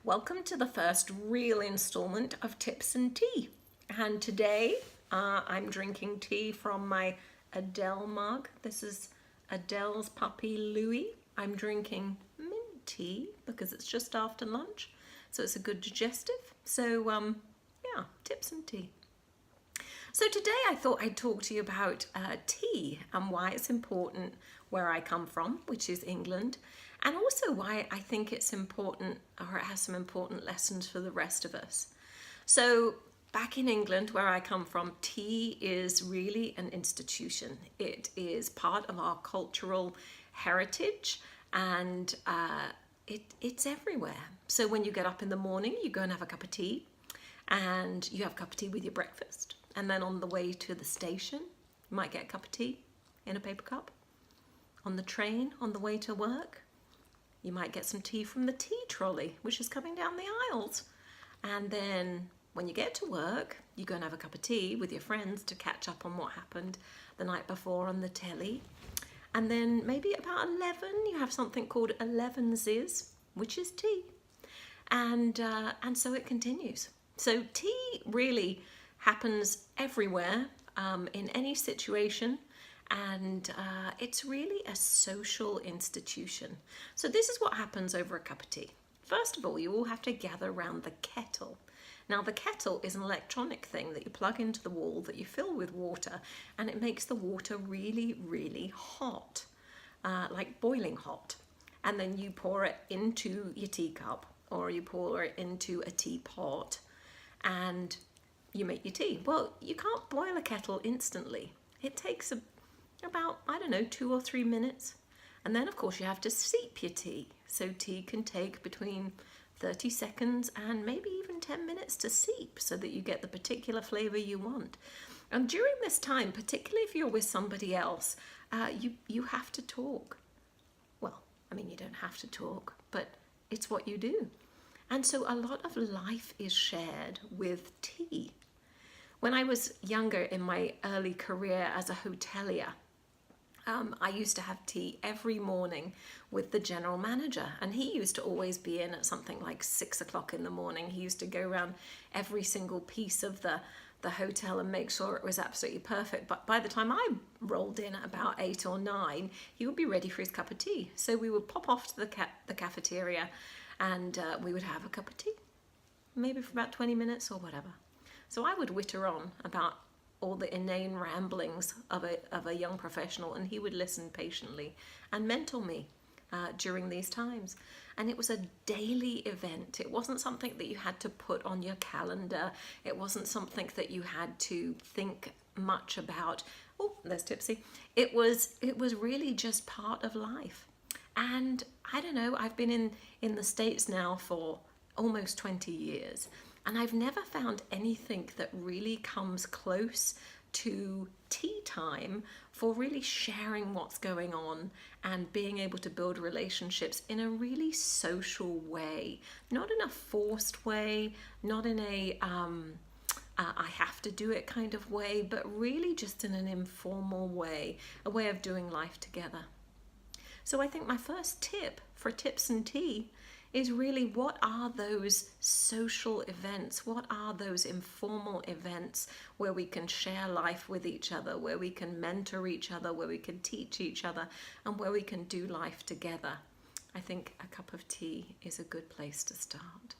Welcome to the first real installment of Tips and Tea. And today I'm drinking tea from my Adele mug. This is Adele's puppy Louie. I'm drinking mint tea because it's just after lunch, so it's a good digestive. So yeah, tips and tea. So today I thought I'd talk to you about tea and why it's important where I come from, which is England, and also why I think it's important, or it has some important lessons for the rest of us. So back in England, where I come from, tea is really an institution. It is part of our cultural heritage, and it's everywhere. So when you get up in the morning, you go and have a cup of tea, and you have a cup of tea with your breakfast. And then on the way to the station, you might get a cup of tea in a paper cup. On the train, on the way to work, you might get some tea from the tea trolley, which is coming down the aisles. And then when you get to work, you go and have a cup of tea with your friends to catch up on what happened the night before on the telly. And then maybe about 11, you have something called 11's, which is tea. And so it continues. So tea really happens everywhere, in any situation, and it's really a social institution. So this is what happens over a cup of tea. First of all, you all have to gather around the kettle. Now the kettle is an electronic thing that you plug into the wall that you fill with water, and it makes the water really, really hot, like boiling hot. And then you pour it into your teacup, or you pour it into a teapot, and you make your tea. Well, you can't boil a kettle instantly. It takes about, 2 or 3 minutes. And then of course you have to steep your tea. So tea can take between 30 seconds and maybe even 10 minutes to steep so that you get the particular flavor you want. And during this time, particularly if you're with somebody else, you have to talk. Well, you don't have to talk, but it's what you do. And so a lot of life is shared with tea. When I was younger, in my early career as a hotelier, I used to have tea every morning with the general manager, and he used to always be in at something like 6 o'clock in the morning. He used to go around every single piece of the hotel and make sure it was absolutely perfect. But by the time I rolled in at about 8 or 9, he would be ready for his cup of tea. So we would pop off to the cafeteria, and we would have a cup of tea, maybe for about 20 minutes or whatever. So I would witter on about all the inane ramblings of a young professional, and he would listen patiently and mentor me during these times. And it was a daily event. It wasn't something that you had to put on your calendar. It wasn't something that you had to think much about. Oh, there's Tipsy. It was really just part of life. And I don't know, I've been in the States now for almost 20 years, and I've never found anything that really comes close to tea time for really sharing what's going on and being able to build relationships in a really social way, not in a forced way, not in a I have to do it kind of way, but really just in an informal way, a way of doing life together. So I think my first tip for tips and tea is really, what are those social events? What are those informal events where we can share life with each other, where we can mentor each other, where we can teach each other, and where we can do life together? I think a cup of tea is a good place to start.